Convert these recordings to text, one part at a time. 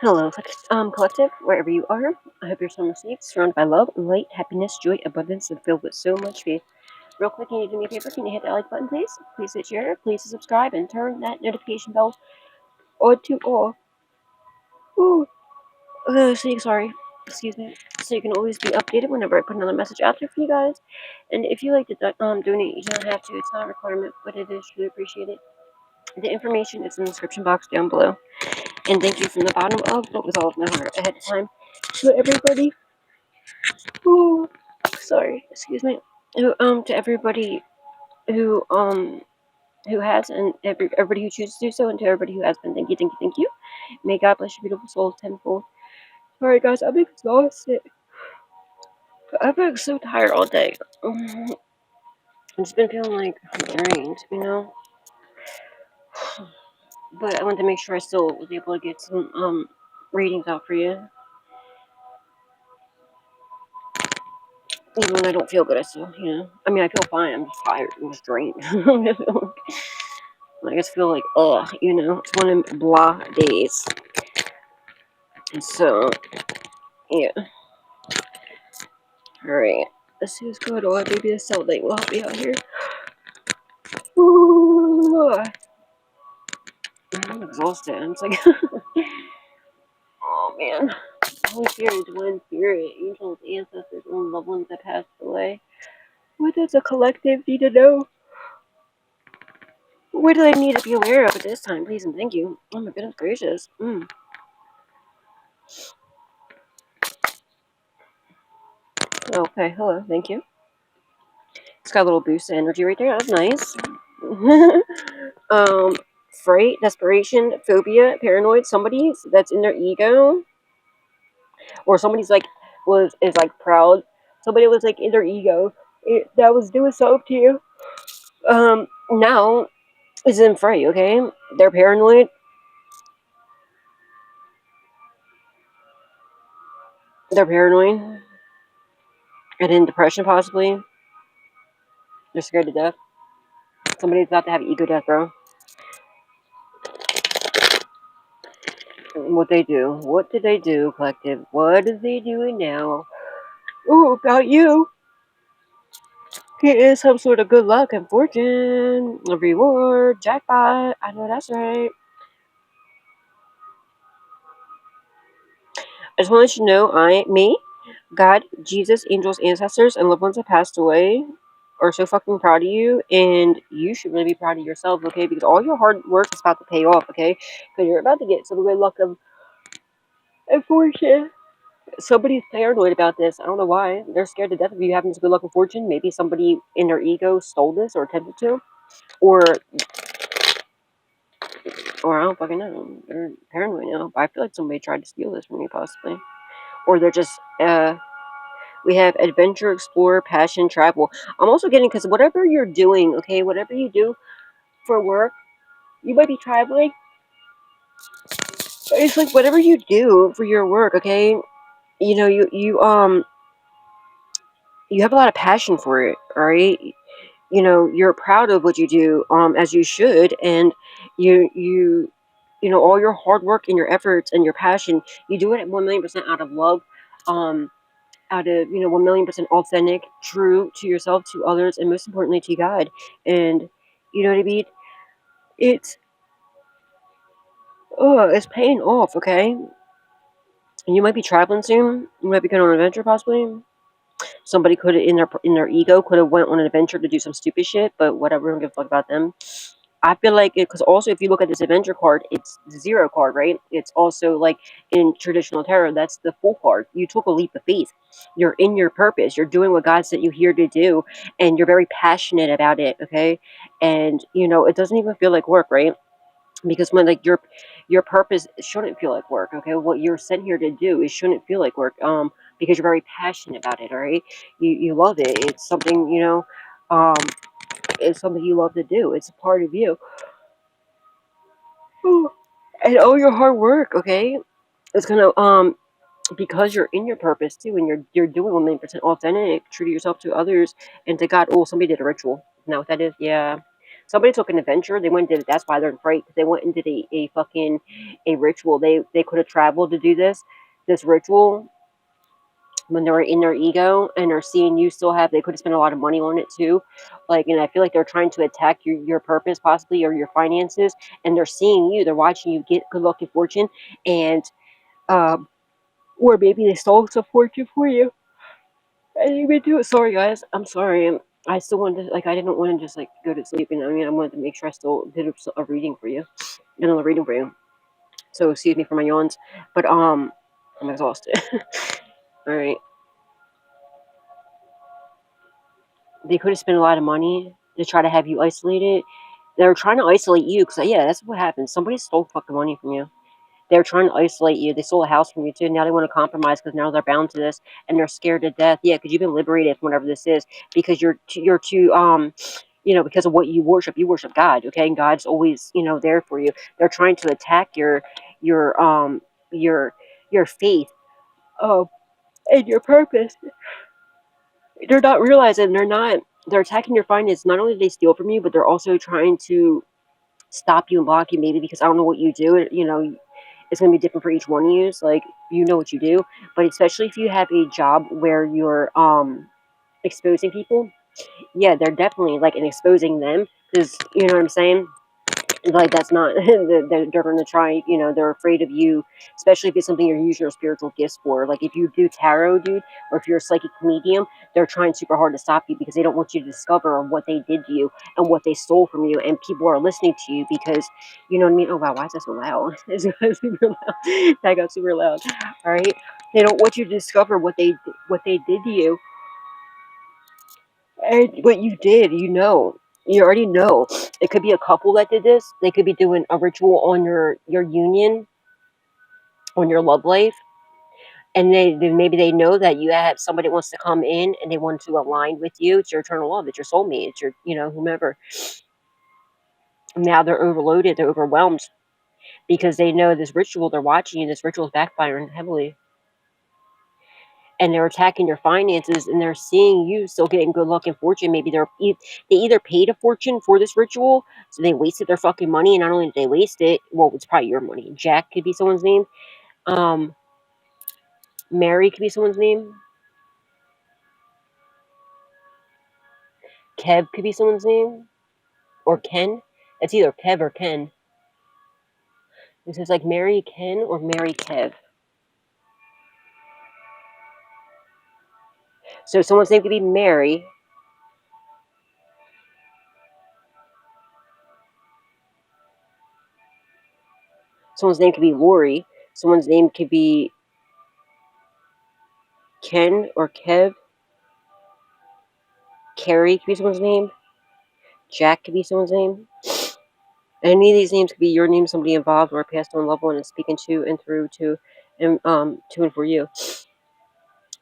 Hello, collective, wherever you are. I hope you're summer safe, surrounded by love, light, happiness, joy, abundance, and filled with so much faith. Real quick, can you do me a favor? Can you hit that like button, please? Please hit share, please subscribe, and turn that notification bell on to all. Ooh, sorry. Excuse me. So you can always be updated whenever I put another message out there for you guys. And if you like to donate, you don't have to. It's not a requirement, but it is truly appreciated. The information is in the description box down below. And thank you from the bottom of, but with all of my heart ahead of time, to everybody. Ooh, sorry, excuse me. To everybody who who has, and everybody who chooses to do so, and to everybody who has been. Thank you, thank you, thank you. May God bless your beautiful souls tenfold. Sorry, guys, I'm exhausted. I've been so tired all day. I've just been feeling like drained, you know. But I wanted to make sure I still was able to get some readings out for you. Even when I don't feel good, I still, I mean, I feel fine. I'm just tired. I'm just drained. I just feel like, it's one of them blah days. And so, yeah. Alright. Let's see what's going on. Maybe the cell light will help me out here. Ooh. I'm exhausted. I'm just like, oh man. Holy Spirit, Divine Spirit, angels, ancestors, and loved ones that passed away. What does a collective need to know? What do they need to be aware of at this time? Please and thank you. Oh my goodness gracious. Okay, hello, thank you. It's got a little boost of energy right there. That's nice. Fright, desperation, phobia, paranoid. Somebody that's in their ego, or somebody's like is like proud. Somebody was like in their ego that was doing something to you. Now is in fright. Okay, they're paranoid. They're paranoid, and in depression possibly. They're scared to death. Somebody's about to have ego death, bro. What they do? What did they do, collective? What are they doing now? Ooh, about you. It is some sort of good luck and fortune, a reward, jackpot. I know that's right. I just want to let you know, me, God, Jesus, angels, ancestors, and loved ones that passed away are so fucking proud of you, and you should really be proud of yourself, okay? Because all your hard work is about to pay off, okay? Because you're about to get some good luck and fortune. Somebody's paranoid about this. I don't know why. They're scared to death of you having this good luck and fortune. Maybe somebody in their ego stole this or attempted to. Or I don't fucking know. They're paranoid now. I feel like somebody tried to steal this from me, possibly. Or they're just, we have adventure, explore, passion, travel. I'm also getting, because whatever you're doing, okay, whatever you do for work, you might be traveling. It's like whatever you do for your work, okay, you have a lot of passion for it, all right? You're proud of what you do, as you should, and all your hard work and your efforts and your passion, you do it at 1,000,000% out of love, out of 1,000,000% authentic, true to yourself, to others, and most importantly to God. And you know what I mean? It's paying off, okay? And you might be traveling soon. You might be going on an adventure, possibly. Somebody could in their ego could have went on an adventure to do some stupid shit, but whatever. I don't give a fuck about them. I feel like it, because also if you look at this adventure card, it's the 0 card, right? It's also like in traditional tarot, that's the full card. You took a leap of faith. You're in your purpose. You're doing what God sent you here to do, and you're very passionate about it, okay? And it doesn't even feel like work, right? Because when like your purpose shouldn't feel like work, okay? What you're sent here to do, it shouldn't feel like work, because you're very passionate about it, all right? You love it. It's something, it's something you love to do. It's a part of you. And all your hard work, okay, it's gonna because you're in your purpose too, and you're doing 1,000,000% authentic, true to yourself, to others, and to God. Oh, somebody did a ritual. Now what that is? Yeah, Somebody took an adventure. They went and did it. That's why they're in fright. They went and did a ritual. They could have traveled to do this ritual when they were in their ego and are seeing you still have. They could have spent a lot of money on it too. Like, and I feel like they're trying to attack your purpose possibly, or your finances. And they're seeing you. They're watching you get good luck and fortune, and or maybe they stole some fortune for you. I didn't even do it. Sorry, guys. I'm sorry. I still wanted to, like, I didn't want to just, like, go to sleep. And I mean, I wanted to make sure I still did a reading for you. Another reading for you. So, excuse me for my yawns. But, I'm exhausted. Alright. They could have spent a lot of money to try to have you isolated. They're trying to isolate you. Because, yeah, that's what happened. Somebody stole fucking money from you. They're trying to isolate you. They stole a house from you too. Now they want to compromise because now they're bound to this and they're scared to death. Yeah, because you've been liberated from whatever this is, because you're too because of what you worship. You worship God, okay? And God's always there for you. They're trying to attack your your faith, and your purpose. They're not realizing they're attacking your finances. Not only do they steal from you, but they're also trying to stop you and block you, maybe because I don't know what you do. It's going to be different for each one of you. Like, you know what you do, but especially if you have a job where you're exposing people, yeah, they're definitely like exposing them, because you know what I'm saying. Like, that's not they're going to try. They're afraid of you, especially if it's something you're using your spiritual gifts for. Like, if you do tarot, dude, or if you're a psychic medium, they're trying super hard to stop you because they don't want you to discover what they did to you and what they stole from you. And people are listening to you because, you know what I mean. Oh wow, why is that so loud? It's super loud. That got super loud. All right, they don't want you to discover what they did to you. And what you did, you already know. It could be a couple that did this. They could be doing a ritual on your union, on your love life, and maybe they know that you have somebody wants to come in and they want to align with you. It's your eternal love. It's your soulmate. It's your whomever. Now they're overloaded. They're overwhelmed because they know this ritual. They're watching you. This ritual is backfiring heavily. And they're attacking your finances, and they're seeing you still getting good luck and fortune. Maybe they either paid a fortune for this ritual, so they wasted their fucking money. And not only did they waste it, well, it's probably your money. Jack could be someone's name. Mary could be someone's name. Kev could be someone's name, or Ken. It's either Kev or Ken. This is like Mary Ken or Mary Kev. So someone's name could be Mary. Someone's name could be Lori. Someone's name could be Ken or Kev. Carrie could be someone's name. Jack could be someone's name. Any of these names could be your name, somebody involved, or a passed on loved one is speaking to and through to and for you.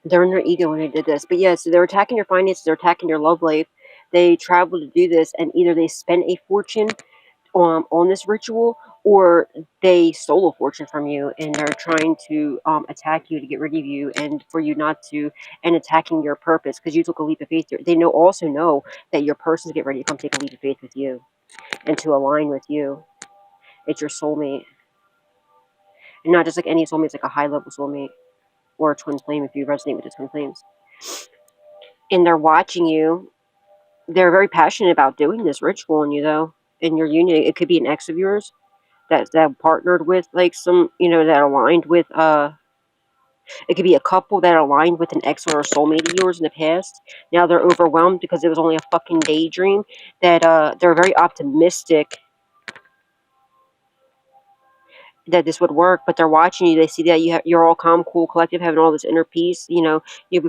They're in their ego when they did this. But yeah, so they're attacking your finances, they're attacking your love life. They travel to do this, and either they spent a fortune on this ritual, or they stole a fortune from you, and they're trying to attack you to get rid of you, and for you not to, and attacking your purpose because you took a leap of faith. They also know that your person's get ready to come take a leap of faith with you and to align with you. It's your soulmate, and not just like any soulmate. It's like a high level soulmate or a twin flame if you resonate with the twin flames. And they're watching you. They're very passionate about doing this ritual on you, though. In your union, it could be an ex of yours that partnered with like some, that aligned with it could be a couple that aligned with an ex or a soulmate of yours in the past. Now they're overwhelmed because it was only a fucking daydream. That they're very optimistic that this would work, but they're watching you. They see that you're all calm, cool, collective, having all this inner peace. You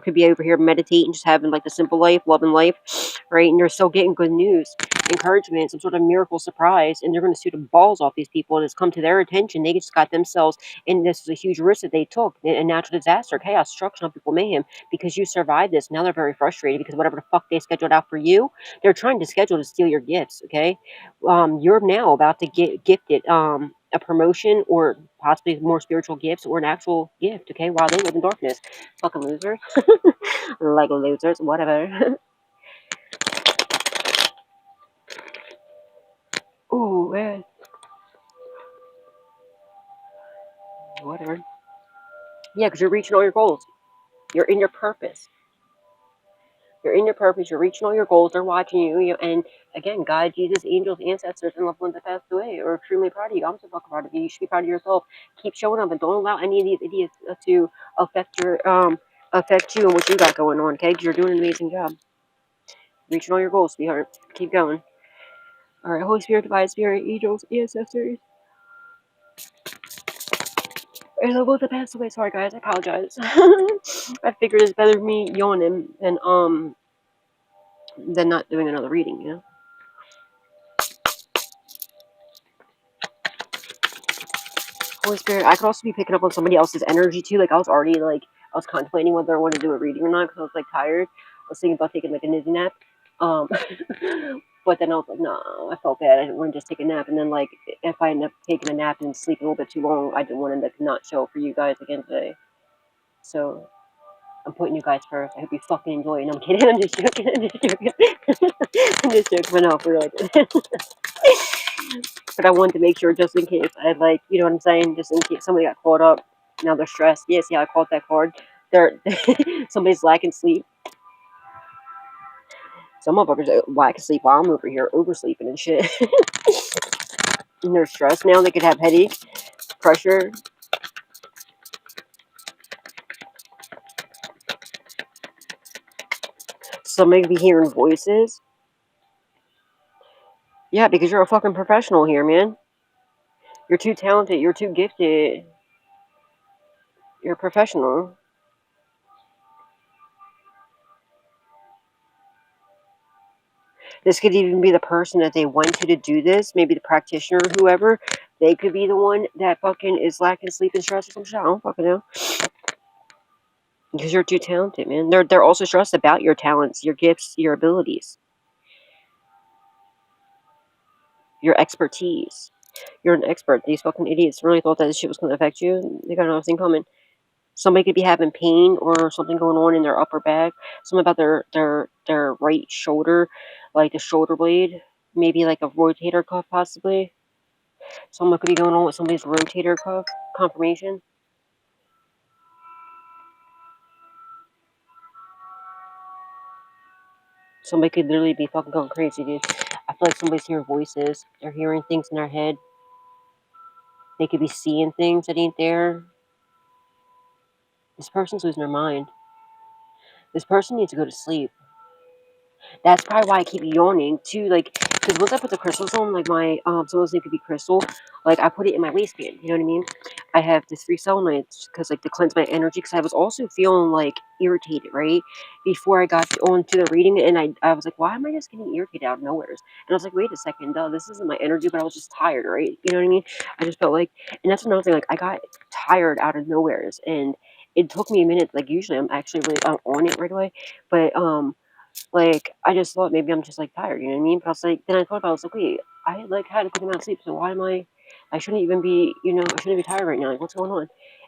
could be over here meditating, just having like the simple life, loving life, right? And you're still getting good news, encouragement, some sort of miracle surprise, and they're going to sue the balls off these people, and it's come to their attention. They just got themselves, and this is a huge risk that they took, a natural disaster, chaos, destruction, people, mayhem, because you survived this. Now they're very frustrated because whatever the fuck they scheduled out for you, they're trying to schedule to steal your gifts. Okay, you're now about to get gifted a promotion or possibly more spiritual gifts or an actual gift, okay, while they live in darkness. Fucking losers. Like losers, whatever. Ooh, man. Whatever. Yeah, because you're reaching all your goals. You're in your purpose. You're in your purpose. You're reaching all your goals. They're watching you. And again, God, Jesus, angels, ancestors, and loved ones that passed away are extremely proud of you. I'm so fucking proud of you. You should be proud of yourself. Keep showing up, and don't allow any of these idiots to affect you and what you got going on. Okay, because you're doing an amazing job. Reaching all your goals, sweetheart. Keep going. All right, Holy Spirit, Divine Spirit, angels, ancestors, and loved ones that passed away. Sorry, guys. I apologize. I figured it's better me yawning than not doing another reading. You know. Holy Spirit, I could also be picking up on somebody else's energy too. Like I was already I was contemplating whether I wanted to do a reading or not because I was like tired. I was thinking about taking like a nizzy nap. Um, but then I was like, no, I felt bad. I didn't want to just take a nap. And then like if I end up taking a nap and sleeping a little bit too long, I didn't want to like, not show up for you guys again today. So I'm putting you guys first. I hope you fucking enjoy it. No, I'm kidding. I'm just joking. I'm just joking. I'm just joking. But no, for real. But I wanted to make sure just in case I like, you know what I'm saying? Just in case somebody got caught up. Now they're stressed. Yeah, see how I caught that card? They're somebody's lacking sleep. Some motherfuckers are lacking sleep while I'm over here oversleeping and shit. And they're stressed now. They could have headache, pressure. Somebody could be hearing voices. Yeah, because you're a fucking professional here, man. You're too talented. You're too gifted. You're a professional. This could even be the person that they went to do this. Maybe the practitioner or whoever. They could be the one that fucking is lacking sleep and stress or some shit. I don't fucking know. Because you're too talented, man. They're also stressed about your talents, your gifts, your abilities, your expertise. You're an expert. These fucking idiots really thought that this shit was going to affect you. They got nothing coming. Somebody could be having pain or something going on in their upper back. Something about their right shoulder, like the shoulder blade. Maybe like a rotator cuff, possibly. Someone could be going on with somebody's rotator cuff. Confirmation. Somebody could literally be fucking going crazy, dude. I feel like somebody's hearing voices. They're hearing things in their head. They could be seeing things that ain't there. This person's losing their mind. This person needs to go to sleep. That's probably why I keep yawning too. Like, because once I put the crystals on, like my someone's name could be crystal. Like I put it in my waistband. You know what I mean? I have this 3 selenite because like to cleanse my energy. Because I was also feeling like irritated right before I got on to the reading, and I was like, why am I just getting irritated out of nowhere? And I was like, wait a second, this isn't my energy, but I was just tired, right? You know what I mean? I just felt like, and that's another thing. Like I got tired out of nowheres, and it took me a minute. Like usually I'm actually really on it right away, but like, I just thought maybe I'm just, like, tired, you know what I mean? But I was like then I thought about it, I was like, "Wait, I, like, had a good amount of sleep, so why am I shouldn't even be, you know, I shouldn't be tired right now, like, what's going on?"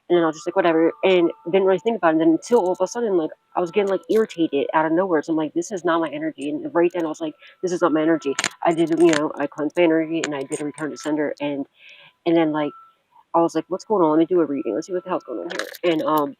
And then I was just like, "Whatever," and didn't really think about it, and then until all of a sudden, like, I was getting, like, irritated out of nowhere, so I'm like, "This is not my energy," and right then I was like, "This is not my energy." I did, you know, I cleansed my energy, and I did a return to sender, and then, like, I was like, "What's going on? Let me do a reading. Let's see what the hell's going on here," and,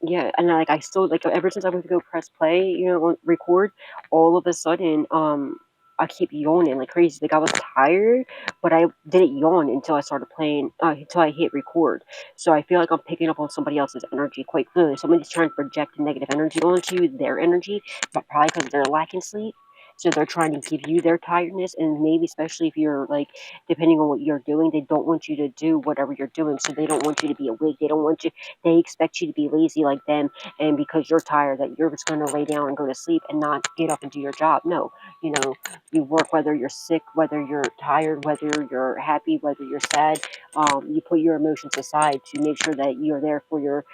yeah, and like I still like ever since I went to go press play, you know, record, all of a sudden, I keep yawning like crazy. Like I was tired, but I didn't yawn until I started playing, until I hit record. So I feel like I'm picking up on somebody else's energy quite clearly. Somebody's trying to project negative energy onto you, their energy, but probably because they're lacking sleep. So they're trying to give you their tiredness, and maybe especially if you're like, depending on what you're doing, they don't want you to do whatever you're doing. So they don't want you to be awake. They don't want you. They expect you to be lazy like them, and because you're tired, that you're just going to lay down and go to sleep and not get up and do your job. No, you know, you work whether you're sick, whether you're tired, whether you're happy, whether you're sad. You put your emotions aside to make sure that you're there for your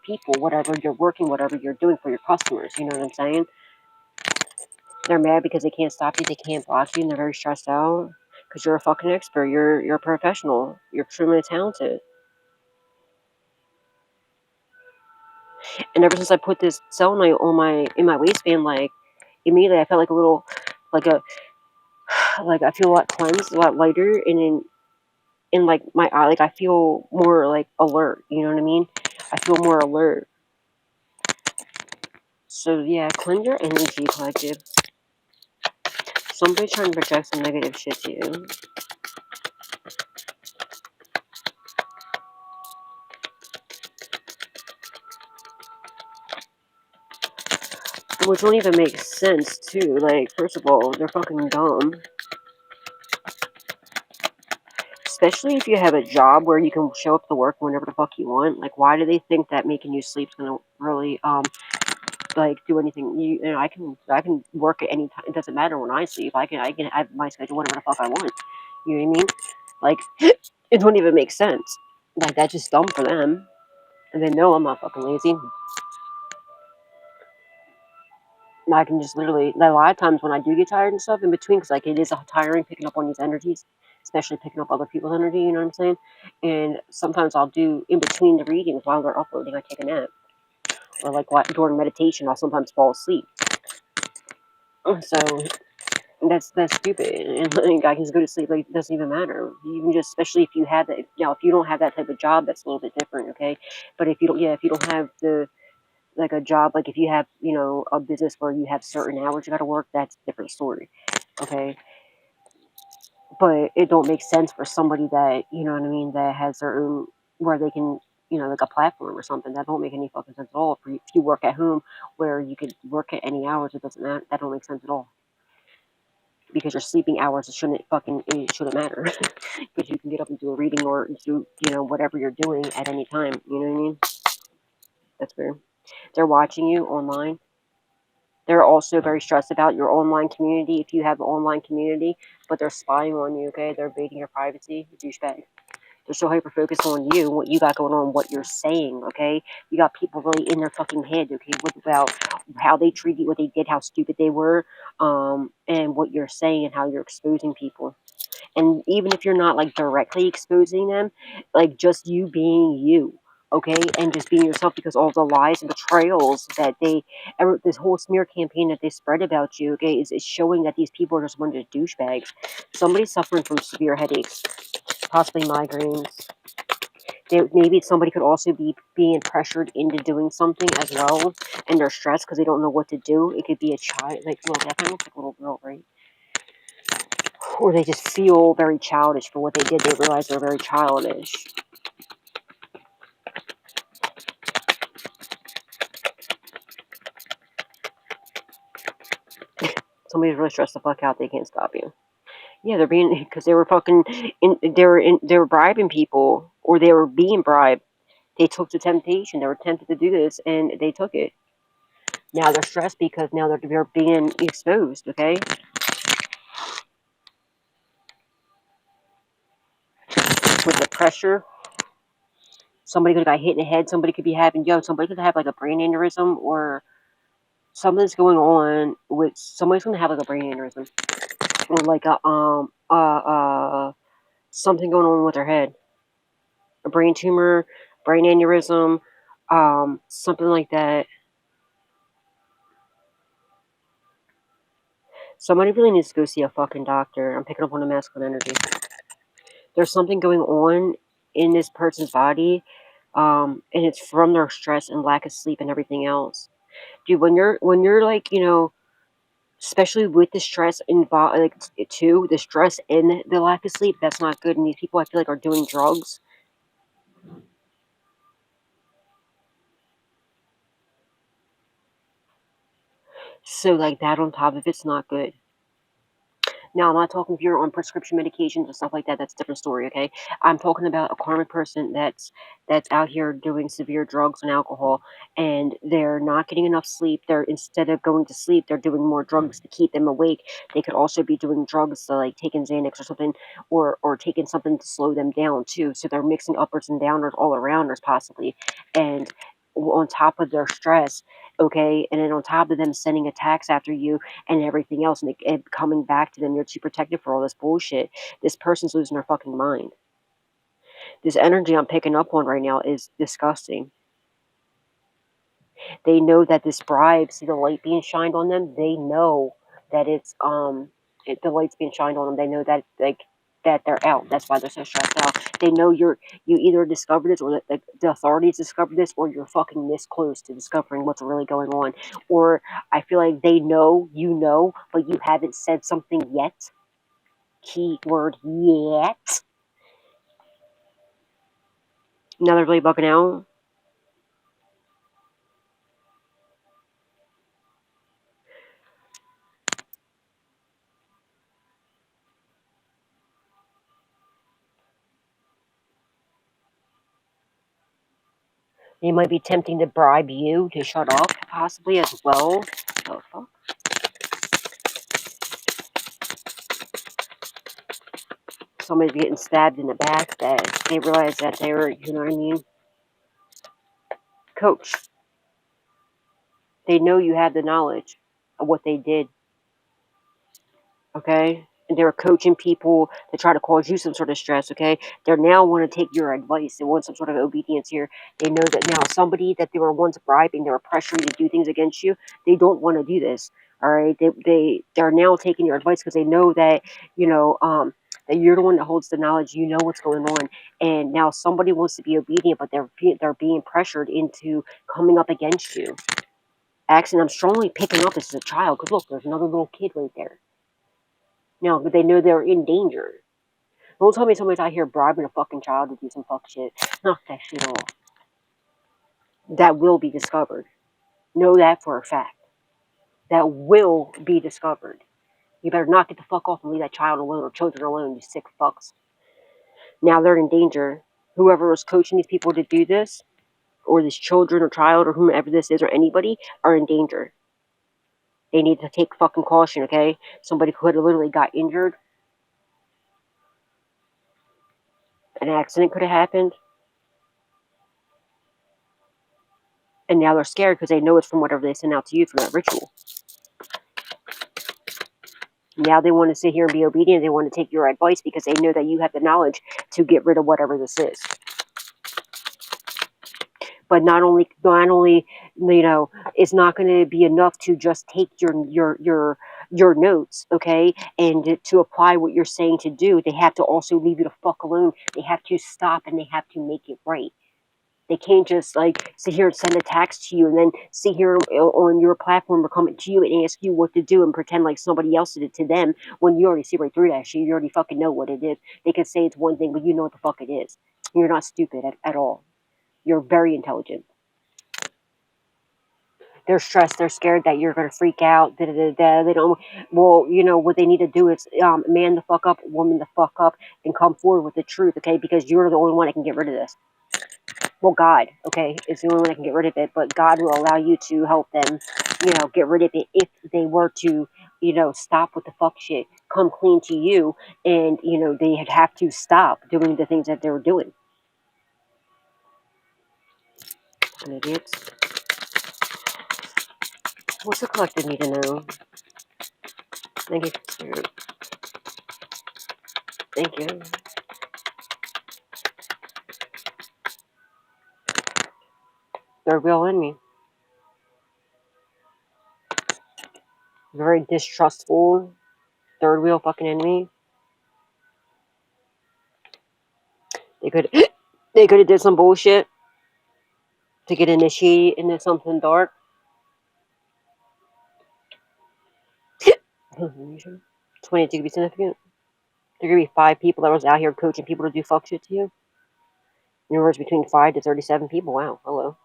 people, whatever you're working, whatever you're doing for your customers. You know what I'm saying? They're mad because they can't stop you, they can't block you, and they're very stressed out because you're a fucking expert. You're a professional. You're extremely talented. And ever since I put this selenite on in my waistband, like immediately I felt like a little, like a like I feel a lot cleansed, a lot lighter, and in like my eye, like I feel more like alert. You know what I mean? I feel more alert. So yeah, cleanse your energy, collective. Somebody's trying to project some negative shit to you. Which don't even make sense, too. Like, first of all, they're fucking dumb. Especially if you have a job where you can show up to work whenever the fuck you want. Like, why do they think that making you sleep is gonna really, like, do anything? You know, I can work at any time. It doesn't matter when I sleep. I can have my schedule whatever the fuck I want. You know what I mean? Like, it don't even make sense. Like, that's just dumb for them. And they know I'm not fucking lazy. I can just literally, a lot of times when I do get tired and stuff in between, because like it is tiring picking up on these energies, especially picking up other people's energy, you know what I'm saying? And sometimes I'll do in between the readings while they're uploading, I take a nap. Or like during meditation, I'll sometimes fall asleep. So that's stupid. And like, I can just go to sleep, like it doesn't even matter. Even just, especially if you have that, if you don't have that type of job, that's a little bit different, okay? But if you don't, if you don't have like a job, like if you have, a business where you have certain hours you gotta work, that's a different story. Okay. But it don't make sense for somebody that, you know what I mean, that has their own, where they can, like a platform or something. That don't make any fucking sense at all. If you work at home where you could work at any hours, it doesn't matter. That don't make sense at all. Because your sleeping hours, it shouldn't matter. Because you can get up and do a reading or do, whatever you're doing at any time. You know what I mean? That's weird. They're watching you online. They're also very stressed about your online community, if you have an online community, but they're spying on you, okay? They're invading your privacy, douchebag. They're so hyper-focused on you, what you got going on, what you're saying, okay? You got people really in their fucking head, okay? What about how they treat you, what they did, how stupid they were, and what you're saying and how you're exposing people. And even if you're not, like, directly exposing them, like, just you being you, okay? And just being yourself, because all the lies and betrayals that this whole smear campaign that they spread about you, okay, is showing that these people are just a bunch of douchebags. Somebody's suffering from severe headaches, possibly migraines. Maybe somebody could also be being pressured into doing something as well, and they're stressed because they don't know what to do. It could be a child, like, well, that kind of looks like a little girl, right? Or they just feel very childish for what they did. They realize they're very childish. Somebody's really stressed the fuck out. They can't stop you. Yeah, they're being, because they were fucking, they were bribing people, or they were being bribed. They took the temptation. They were tempted to do this, and they took it. Now they're stressed because now they're being exposed. Okay. With the pressure, somebody could have got hit in the head. Somebody could be having, somebody could have like a brain aneurysm, or something's going on with, somebody's going to have like a brain aneurysm, or like something going on with their head, a brain tumor, brain aneurysm, something like that. Somebody really needs to go see a fucking doctor. I'm picking up on the masculine energy. There's something going on in this person's body, and it's from their stress and lack of sleep and everything else. Dude, when you're like, especially with the stress involved, like, too, the stress and the lack of sleep, that's not good. And these people, I feel like, are doing drugs. So, like, that on top of it's not good. Now, I'm not talking if you're on prescription medications and stuff like that. That's a different story, okay? I'm talking about a karmic person that's out here doing severe drugs and alcohol, and they're not getting enough sleep. They're, instead of going to sleep, they're doing more drugs to keep them awake. They could also be doing drugs, so like taking Xanax or something, or taking something to slow them down too. So they're mixing uppers and downers all arounders possibly, and on top of their stress, okay, and then on top of them sending attacks after you and everything else, and it coming back to them, you're too protected for all this bullshit. This person's losing their fucking mind. This energy I'm picking up on right now is disgusting. They know that this bribe, see the light being shined on them, they know that it's the light's being shined on them. They know that, like, that they're out. That's why they're so stressed out. They know you either discovered this, or the authorities discovered this, or you're fucking this close to discovering what's really going on. Or I feel like they know, but you haven't said something yet. Keyword yet. Now they're really bugging out. They might be tempting to bribe you to shut up, possibly, as well. Oh, fuck. Somebody's getting stabbed in the back that they realize that they were, you know what I mean? Coach. They know you have the knowledge of what they did. Okay? And they were coaching people to try to cause you some sort of stress, okay? They now want to take your advice. They want some sort of obedience here. They know that now somebody that they were once bribing, they were pressuring to do things against you, they don't want to do this. All right? They're now taking your advice because they know that, that you're the one that holds the knowledge, you know what's going on, and now somebody wants to be obedient, but they're being pressured into coming up against you. Actually, I'm strongly picking up this as a child, because look, there's another little kid right there. Now, but they know they're in danger. Don't tell me somebody's out here bribing a fucking child to do some fuck shit. Knock that shit off. That will be discovered. Know that for a fact. That will be discovered. You better not get the fuck off and leave that child alone, or children alone, you sick fucks. Now they're in danger. Whoever was coaching these people to do this, or this children or child or whomever this is, or anybody, are in danger. They need to take fucking caution, okay? Somebody could have literally got injured. An accident could have happened. And now they're scared because they know it's from whatever they sent out to you from that ritual. Now they want to sit here and be obedient. They want to take your advice because they know that you have the knowledge to get rid of whatever this is. But not only, it's not going to be enough to just take your notes, okay, and to apply what you're saying to do. They have to also leave you the fuck alone. They have to stop and they have to make it right. They can't just like sit here and send a text to you and then sit here on your platform or come to you and ask you what to do and pretend like somebody else did it to them when you already see right through that shit. You already fucking know what it is. They can say it's one thing, but you know what the fuck it is. You're not stupid at all. You're very intelligent. They're stressed. They're scared that you're going to freak out. They don't. Well, what they need to do is man the fuck up, woman the fuck up, and come forward with the truth, okay? Because you're the only one that can get rid of this. Well, God, okay, is the only one that can get rid of it, but God will allow you to help them, get rid of it if they were to, stop with the fuck shit, come clean to you, and, they'd have to stop doing the things that they were doing. Idiots. What's the collective need to know? Thank you, Spirit. Thank you. They're real enemy. Very distrustful. Third wheel fucking enemy. They could have did some bullshit to get initiated into something dark. 22 could be significant. There could be 5 people that was out here coaching people to do fuck shit to you. Universe between 5 to 37 people. Wow, hello.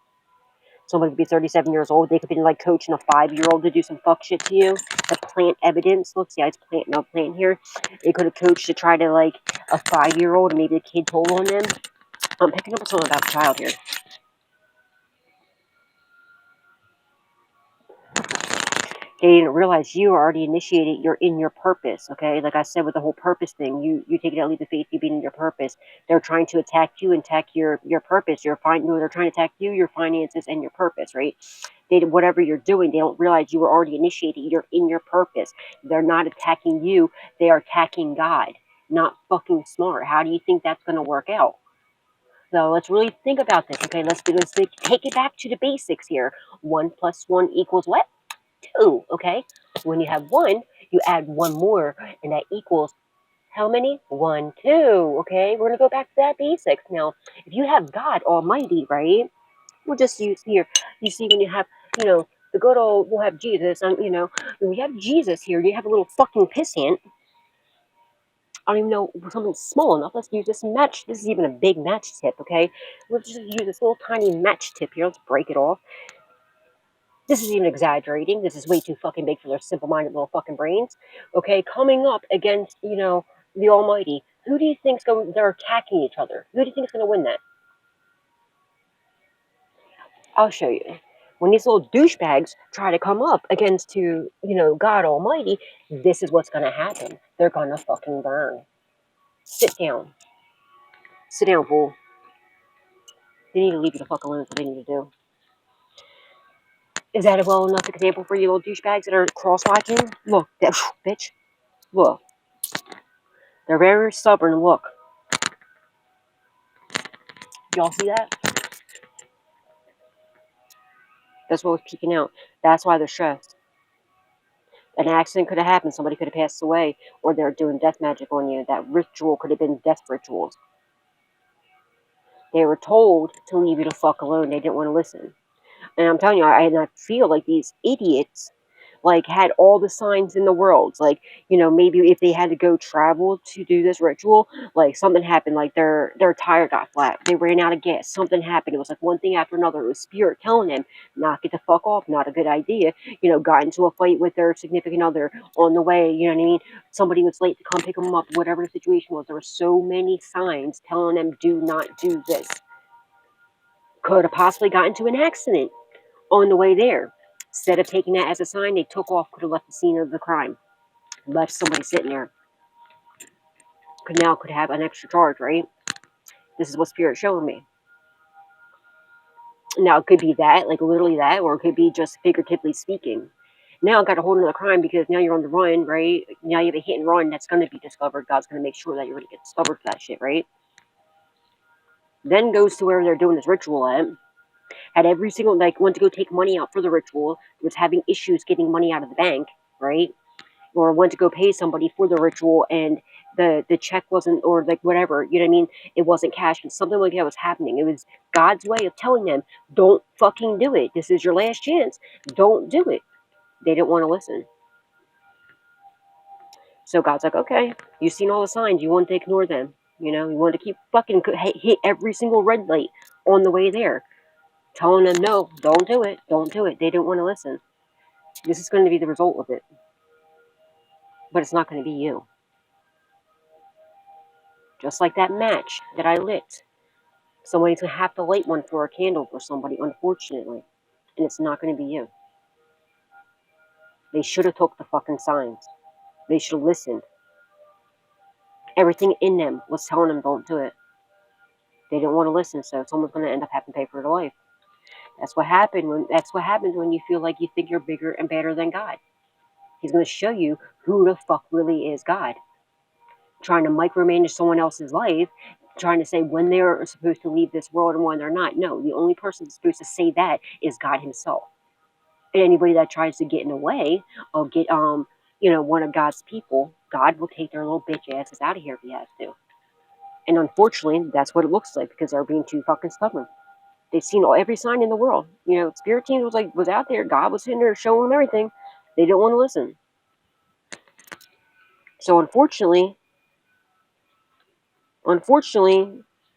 Somebody could be 37 years old. They could be like coaching a 5-year-old to do some fuck shit to you. To plant evidence. Look, see, it's plant here. They could have coached to try to like a 5-year-old, and maybe the kid told on them. I'm picking up something about the child here. They didn't realize you already initiated. You're in your purpose, okay? Like I said with the whole purpose thing, you take it out, leave the faith, you being in your purpose. They're trying to attack you and attack your purpose. They're trying to attack you, your finances, and your purpose, right? Whatever you're doing, they don't realize you were already initiated. You're in your purpose. They're not attacking you. They are attacking God. Not fucking smart. How do you think that's going to work out? So let's really think about this, okay? Let's take it back to the basics here. 1 + 1 = what? 2, okay? When you have 1, You add one more, and that equals how many? 1, 2. Okay, we're gonna go back to that basics. Now, if you have God Almighty, right? We'll just use here. You see, when you have, the good old, we'll have Jesus. When we have Jesus here, you have a little fucking pissant. I don't even know something small enough. Let's use this match. This is even a big match tip, okay? Let's just use this little tiny match tip here. Let's break it off. This is even exaggerating. This is way too fucking big for their simple-minded little fucking brains. Okay, coming up against, the Almighty. Who do you think's going? They're attacking each other. Who do you think's going to win that? I'll show you. When these little douchebags try to come up against God Almighty, this is what's going to happen. They're going to fucking burn. Sit down. Sit down, fool. They need to leave you the fuck alone. That's what they need to do. Is that a well enough example for you little douchebags that are cross-watching? Look, bitch. Look. They're very stubborn. Look. Y'all see that? That's what was peeking out. That's why they're stressed. An accident could have happened. Somebody could have passed away. Or they're doing death magic on you. That ritual could have been death rituals. They were told to leave you the fuck alone. They didn't want to listen. And I'm telling you, I feel like these idiots, had all the signs in the world. Maybe if they had to go travel to do this ritual, something happened. Their tire got flat. They ran out of gas. Something happened. It was one thing after another. It was spirit telling them, knock it the fuck off. Not a good idea. Got into a fight with their significant other on the way. You know what I mean? Somebody was late to come pick them up. Whatever the situation was, there were so many signs telling them, do not do this. Could have possibly gotten into an accident on the way there. Instead of taking that as a sign, they took off, could have left the scene of the crime. Left somebody sitting there. Could have an extra charge, right? This is what Spirit's showing me. Now, it could be that, literally that, or it could be just figuratively speaking. Now, I've got a whole other crime because now you're on the run, right? Now you have a hit and run that's going to be discovered. God's going to make sure that you're going to get discovered for that shit, right? Then goes to where they're doing this ritual at. Had every single, went to go take money out for the ritual, was having issues getting money out of the bank, right? Or went to go pay somebody for the ritual and the check wasn't, or whatever, you know what I mean? It wasn't cash, and something like that was happening. It was God's way of telling them, don't fucking do it. This is your last chance. Don't do it. They didn't want to listen. So God's like, okay, you've seen all the signs. You want to ignore them. You want to keep fucking hit every single red light on the way there. Telling them, no, don't do it. Don't do it. They didn't want to listen. This is going to be the result of it. But it's not going to be you. Just like that match that I lit. Somebody's going to have to light one for a candle for somebody, unfortunately. And it's not going to be you. They should have took the fucking signs. They should have listened. Everything in them was telling them don't do it. They didn't want to listen, so someone's going to end up having to pay for their life. That's what happens when you feel like you think you're bigger and better than God. He's going to show you who the fuck really is God. Trying to micromanage someone else's life, trying to say when they're supposed to leave this world and when they're not. No, the only person that's supposed to say that is God himself. And anybody that tries to get in the way of one of God's people, God will take their little bitch asses out of here if he has to. And unfortunately, that's what it looks like because they're being too fucking stubborn. They've seen every sign in the world. Spirit team was out there. God was sitting there showing them everything. They didn't want to listen. So unfortunately,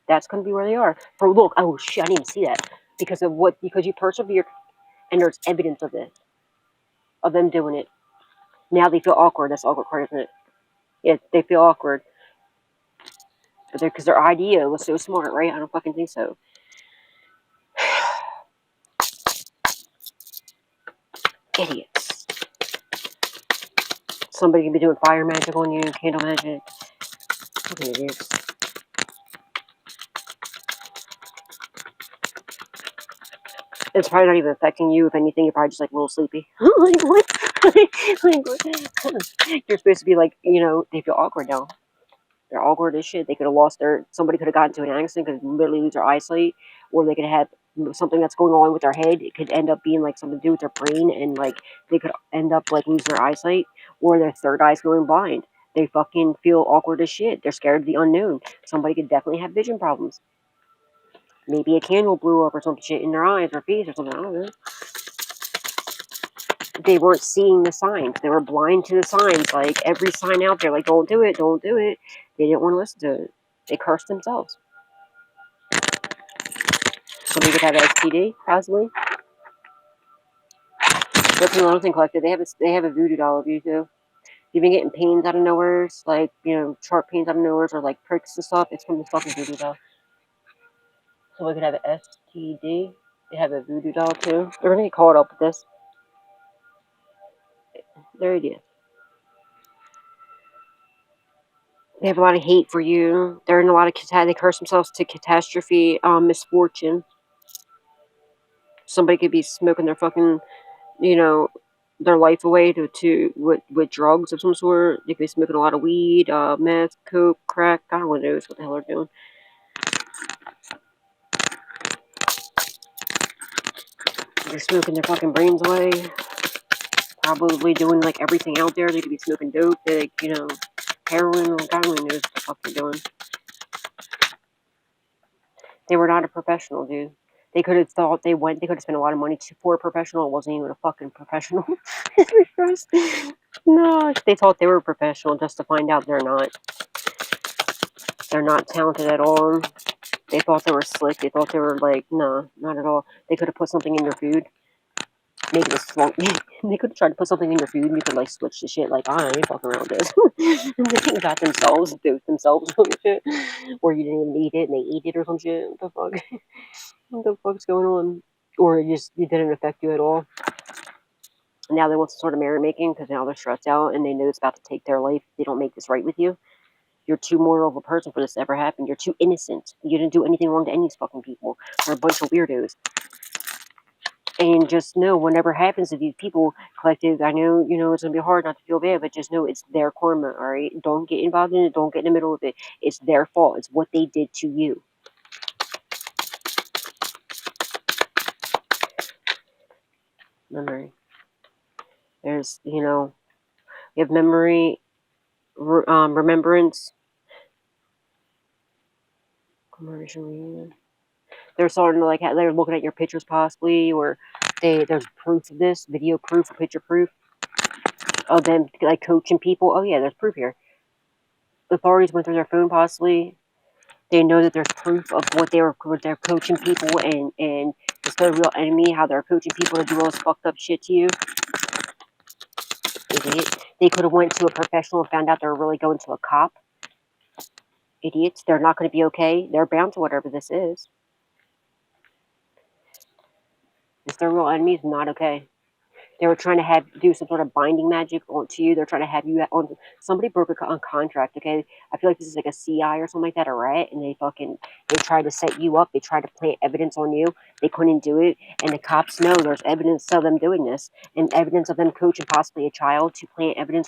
that's going to be where they are. Look, oh shit, I didn't even see that. Because you persevered, and there's evidence of this. Of them doing it. Now they feel awkward. That's awkward part, isn't it? Yeah, they feel awkward. But because their idea was so smart, right? I don't fucking think so. Idiots. Somebody can be doing fire magic on you, candle magic. Fucking idiots. It's probably not even affecting you. If anything, you're probably just a little sleepy. Like what? You're supposed to be they feel awkward now. They're awkward as shit. They could have lost somebody could have gotten into an accident, could literally lose their eyesight, or they could have something that's going on with their head. It could end up being something to do with their brain, and they could end up losing their eyesight, Or their third eye's going blind. They fucking feel awkward as shit. They're scared of the unknown. Somebody could definitely have vision problems. Maybe a candle blew up or some shit in their eyes or face or something. I don't know. They weren't seeing the signs. They were blind to the signs. Like, every sign out there, like, don't do it, don't do it. They didn't want to listen to it. They cursed themselves. Somebody could have STD, possibly. What's another thing collected? They have a voodoo doll of you, too. You've been getting pains out of nowhere, like, sharp pains out of nowhere, or, like, pricks and stuff. It's from this fucking voodoo doll. So we could have an STD. They have a voodoo doll, too. They're going to get caught up with this. There it is. They have a lot of hate for you. They're in a lot of they curse themselves to catastrophe, misfortune. Somebody could be smoking their fucking, their life away with drugs of some sort. They could be smoking a lot of weed, meth, coke, crack. God only knows what the hell they're doing. They're smoking their fucking brains away. Probably doing like everything out there. They could be smoking dope, heroin. God only knows what the fuck they're doing. They were not a professional, dude. They could have thought they could have spent a lot of money for a professional. It wasn't even a fucking professional. No, they thought they were a professional just to find out they're not. They're not talented at all. They thought they were slick. They thought they were like, no, not at all. They could have put something in your food. Make it a swamp. They could have tried to put something in your food and you could like switch the shit. Like, I ain't fucking around with this. And they got themselves, dosed themselves or some shit. Or you didn't even eat it and they ate it or some shit. What the fuck? What the fuck's going on? Or it didn't affect you at all. Now they want some sort of merrymaking because now they're stressed out and they know it's about to take their life if they don't make this right with you. You're too moral of a person for this to ever happen. You're too innocent. You didn't do anything wrong to any of these fucking people. They're a bunch of weirdos. And just know, whenever happens to these people, collective, I know, it's going to be hard not to feel bad, but just know it's their karma, all right? Don't get involved in it. Don't get in the middle of it. It's their fault. It's what they did to you. Memory. There's, you have memory, remembrance. They're starting to like, they're looking at your pictures possibly, or there's proof of this, video proof or picture proof of them like coaching people. Oh yeah, there's proof here. Authorities went through their phone possibly. They know that there's proof of what they're coaching people, and it's their real enemy, how they're coaching people to do all this fucked up shit to you. Idiot. They could have went to a professional and found out they were really going to a cop. Idiots. They're not going to be okay. They're bound to whatever this is. It's their real enemy. Is not okay. They were trying to do some sort of binding magic onto you. They're trying to have you on. Somebody broke a contract, okay? I feel like this is like a CI or something like that, a rat, and they tried to set you up. They tried to plant evidence on you. They couldn't do it, and the cops know there's evidence of them doing this, and evidence of them coaching possibly a child to plant evidence